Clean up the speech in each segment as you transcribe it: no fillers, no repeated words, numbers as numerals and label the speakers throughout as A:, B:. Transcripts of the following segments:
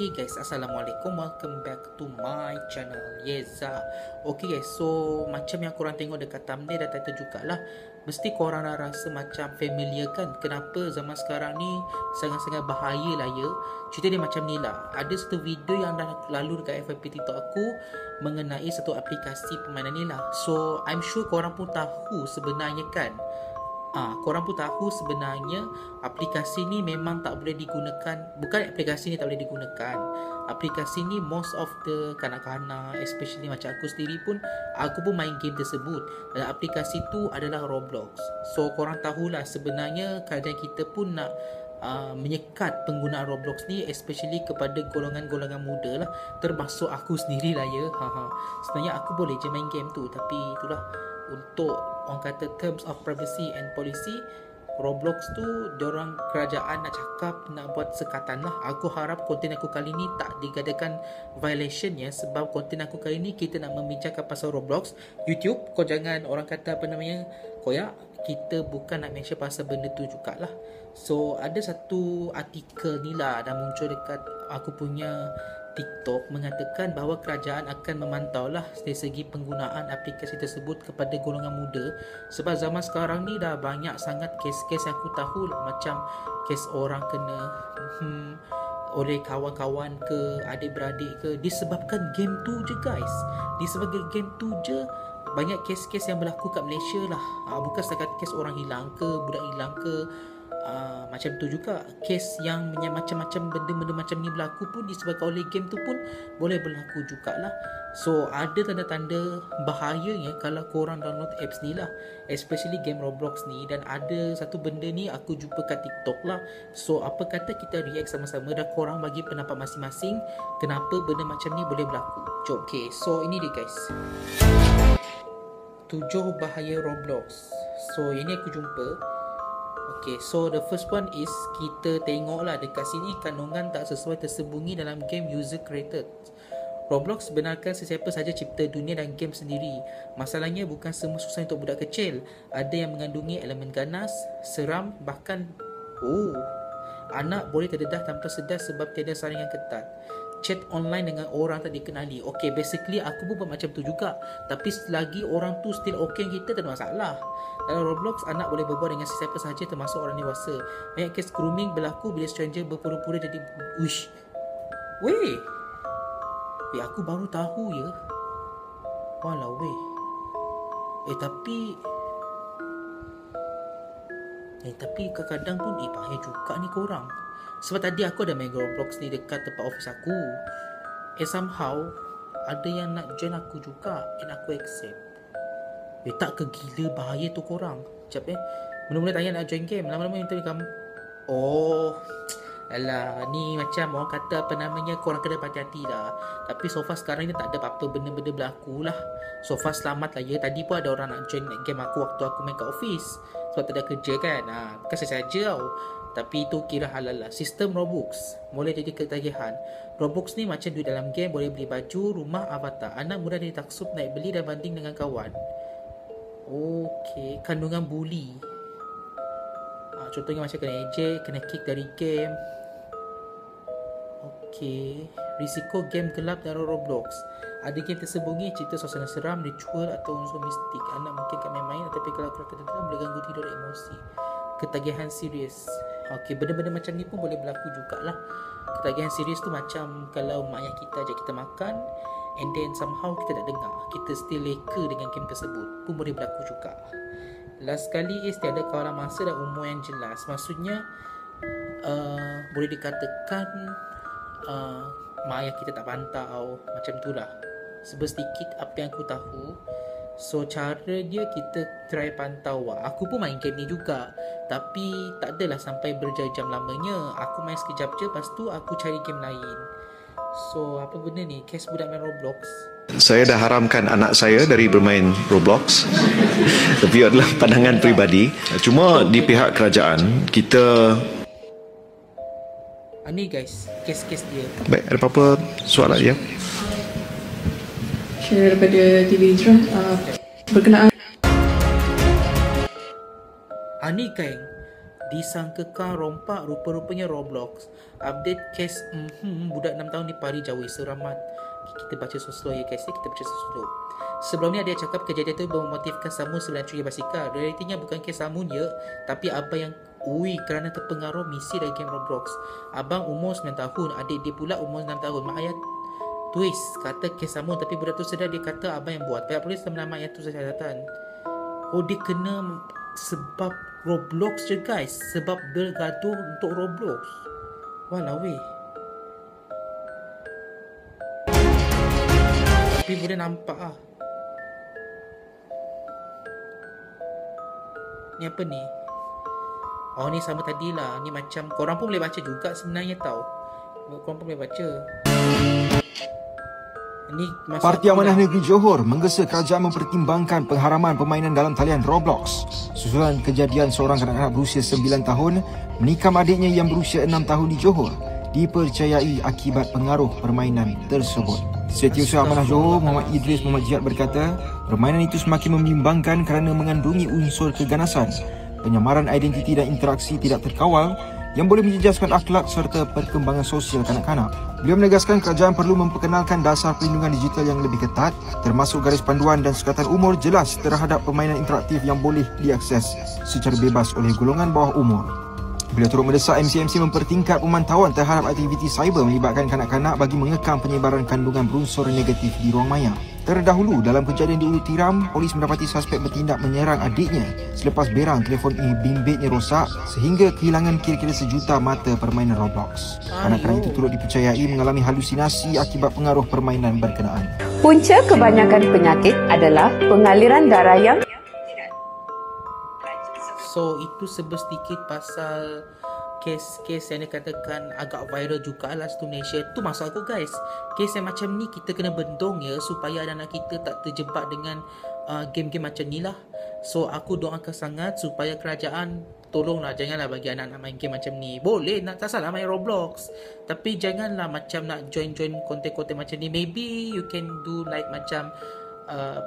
A: Okay guys, Assalamualaikum, welcome back to my channel Yeza. Okay guys, so macam yang korang tengok dekat thumbnail dan title jugalah, mesti korang dah rasa macam familiar kan, kenapa zaman sekarang ni sangat-sangat bahaya lah ya. Cerita dia macam ni lah, ada satu video yang dah lalu dekat FYP TikTok aku mengenai satu aplikasi permainan ni lah. So I'm sure korang pun tahu sebenarnya kan, korang pun tahu sebenarnya aplikasi ni memang tak boleh digunakan. Bukan aplikasi ni tak boleh digunakan, aplikasi ni most of the kanak-kanak, especially macam aku sendiri pun, aku pun main game tersebut. Dan aplikasi tu adalah Roblox. So korang tahulah sebenarnya kerajaan kita pun nak menyekat penggunaan Roblox ni, especially kepada golongan-golongan muda lah, termasuk aku sendiri lah ya. Sebenarnya aku boleh je main game tu, tapi itulah, untuk orang kata terms of privacy and policy, Roblox tu diorang kerajaan nak cakap nak buat sekatan lah. Aku harap konten aku kali ni tak digadakan violation ya, sebab konten aku kali ni kita nak membincangkan pasal Roblox. YouTube, kau jangan orang kata apa namanya, koyak, kita bukan nak mention pasal benda tu jugalah. So ada satu artikel ni lah dah muncul dekat aku punya TikTok, mengatakan bahawa kerajaan akan memantau lah dari segi penggunaan aplikasi tersebut kepada golongan muda. Sebab zaman sekarang ni dah banyak sangat kes-kes yang aku tahu lah, macam kes orang kena oleh kawan-kawan ke, adik-beradik ke, disebabkan game tu je guys. Disebabkan game tu je banyak kes-kes yang berlaku kat Malaysia lah. Bukan setakat kes orang hilang ke, budak hilang ke, macam tu juga kes yang macam-macam benda-benda macam ni berlaku pun disebabkan oleh game tu pun boleh berlaku jugalah. So ada tanda-tanda bahayanya kalau korang download apps ni lah, especially game Roblox ni. Dan ada satu benda ni aku jumpa kat TikTok lah. So apa kata kita react sama-sama dan korang bagi pendapat masing-masing kenapa benda macam ni boleh berlaku. Jom. Okay, so ini dia guys, 7 bahaya Roblox. So ini aku jumpa. Okay, so the first one is, kita tengok lah dekat sini, kandungan tak sesuai tersembunyi dalam game user created. Roblox benarkan sesiapa saja cipta dunia dan game sendiri. Masalahnya bukan semua susah untuk budak kecil. Ada yang mengandungi elemen ganas, seram, bahkan anak boleh terdedah tanpa sedar sebab tiada saringan ketat. Chat online dengan orang tak dikenali. Okay, basically aku pun buat macam tu juga, tapi selagi orang tu still okay kita, tak ada masalah. Dalam Roblox, anak boleh berbual dengan sesiapa sahaja termasuk orang dewasa. Banyak kes grooming berlaku bila stranger berpura-pura jadi wish. Weh, aku baru tahu ya. Walau weh. Tapi kadang-kadang pun bahaya juga ni korang. Sebab tadi aku ada main Roblox ni dekat tempat office aku, somehow ada yang nak join aku juga, and aku accept. Tak ke gila bahaya tu korang. Sekejap mula-mula tanya nak join game, lama-lama minta kamu. Alah, ni macam orang kata apa namanya, korang kena hati-hati lah. Tapi so far sekarang ni tak ada apa-apa benda-benda berlaku lah. So far selamat lah ya. Tadi pun ada orang nak join game aku waktu aku main kat office, sebab tak ada kerja kan. Bukan saja tau, tapi itu kira halal lah. Sistem Robux boleh jadi ketagihan. Robux ni macam duit dalam game, boleh beli baju, rumah, avatar. Anak mudah ditaksub naik beli dan banding dengan kawan. Okay, kandungan bully. Contohnya macam kena ejek, kena kick dari game. Okay, risiko game gelap dalam Roblox. Ada game tersembunyi, cerita suasana seram, ritual atau unsur mistik. Anak mungkin kat main-main, tapi kalau ketentuan boleh ganggu tidur dan emosi. Ketagihan serius. Okay, benda-benda macam ni pun boleh berlaku jugalah. Ketagihan serius tu macam kalau mak ayah kita ajak kita makan, and then somehow kita tak dengar, kita still leka dengan game tersebut, pun boleh berlaku juga. Last sekali is, tiada kawalan masa dan umur yang jelas. Maksudnya boleh dikatakan mak ayah kita tak pantau, macam tu lah. Sebab sedikit apa yang aku tahu, so cara dia kita try pantau. Aku pun main game ni juga, tapi tak adalah sampai berjam-jam lamanya. Aku main sekejap je, lepas tu aku cari game lain. So apa benda ni, kes budak main Roblox.
B: Saya dah haramkan anak saya dari bermain Roblox. Tapi adalah pandangan peribadi. Cuma di pihak kerajaan kita,
A: ni guys, kes-kes dia.
B: Baik, ada apa-apa soalan ya?
C: Saya daripada TV Hijrah, berkenaan
A: Ni kan disangkakan rompak, rupa-rupanya Roblox. Update kes budak 6 tahun di Pari Jawi seramat. Kita baca slow ya guys, kita baca slow. Sebelum ni ada yang cakap kejadian itu memotifkan Samun sebelum curi basikal. Realitinya bukan kes Samun je, tapi abang yang kerana terpengaruh misi dari game Roblox. Abang umur 9 tahun, adik dia pula umur 6 tahun. Mak ayah twist kata kes Samun, tapi budak tu sedar dia kata abang yang buat. Pihak polis telah menambah ayat tu catatan. Oh, dia kena sebab Roblox je guys, sebab bergaduh untuk Roblox. Walau weh. Tapi boleh nampak ah. Ni apa ni? Oh, ni sama tadilah. Ni macam korang pun boleh baca juga sebenarnya tau. Korang pun boleh baca.
C: Parti Amanah Negeri Johor menggesa kerajaan mempertimbangkan pengharaman permainan dalam talian Roblox susulan kejadian seorang kanak-kanak berusia 9 tahun menikam adiknya yang berusia 6 tahun di Johor dipercayai akibat pengaruh permainan tersebut. Setiausaha Amanah Johor Muhammad Idris Muhammad Jihad berkata, permainan itu semakin membimbangkan kerana mengandungi unsur keganasan, penyamaran identiti dan interaksi tidak terkawal yang boleh menjejaskan akhlak serta perkembangan sosial kanak-kanak. Beliau menegaskan kerajaan perlu memperkenalkan dasar perlindungan digital yang lebih ketat, termasuk garis panduan dan sukatan umur jelas terhadap permainan interaktif yang boleh diakses secara bebas oleh golongan bawah umur. Beliau turut mendesak MCMC mempertingkat pemantauan terhadap aktiviti cyber melibatkan kanak-kanak bagi mengekang penyebaran kandungan berunsur negatif di ruang maya. Terdahulu, dalam kejadian di Ulu Tiram, polis mendapati suspek bertindak menyerang adiknya selepas berang telefon bimbitnya rosak sehingga kehilangan kira-kira 1 juta mata permainan Roblox. Kanak-kanak itu turut dipercayai mengalami halusinasi akibat pengaruh permainan berkenaan.
D: Punca kebanyakan penyakit adalah pengaliran darah yang
A: So itu sedikit pasal kes-kes yang dikatakan agak viral jugalah di Malaysia. Tu maksud aku guys, kes yang macam ni kita kena bendung ya supaya anak-anak kita tak terjebak dengan game-game macam ni lah. So aku doakan sangat supaya kerajaan tolonglah, janganlah bagi anak-anak main game macam ni. Boleh, nak tak salah main Roblox, tapi janganlah macam nak join-join konten-konten macam ni. Maybe you can do like macam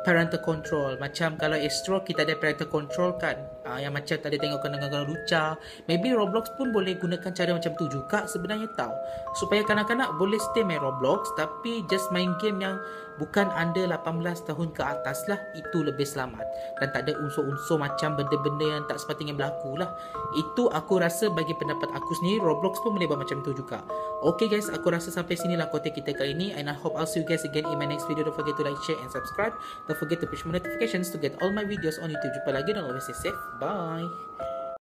A: parental control. Macam kalau Astro kita ada parental control kan, yang macam tadi tengok kanak-kanak luca. Maybe Roblox pun boleh gunakan cara macam tu juga sebenarnya tau, supaya kanak-kanak boleh stay main Roblox tapi just main game yang bukan under 18 tahun ke atas lah. Itu lebih selamat dan tak ada unsur-unsur macam benda-benda yang tak sepatutnya berlaku lah. Itu aku rasa bagi pendapat aku sendiri, Roblox pun boleh buat macam tu juga. Okay guys, aku rasa sampai sinilah konten kita kali ini, and I hope I'll see you guys again in my next video. Don't forget to like, share and subscribe. Don't forget to push my notifications to get all my videos on YouTube. Jumpa lagi dan always stay safe. Bye.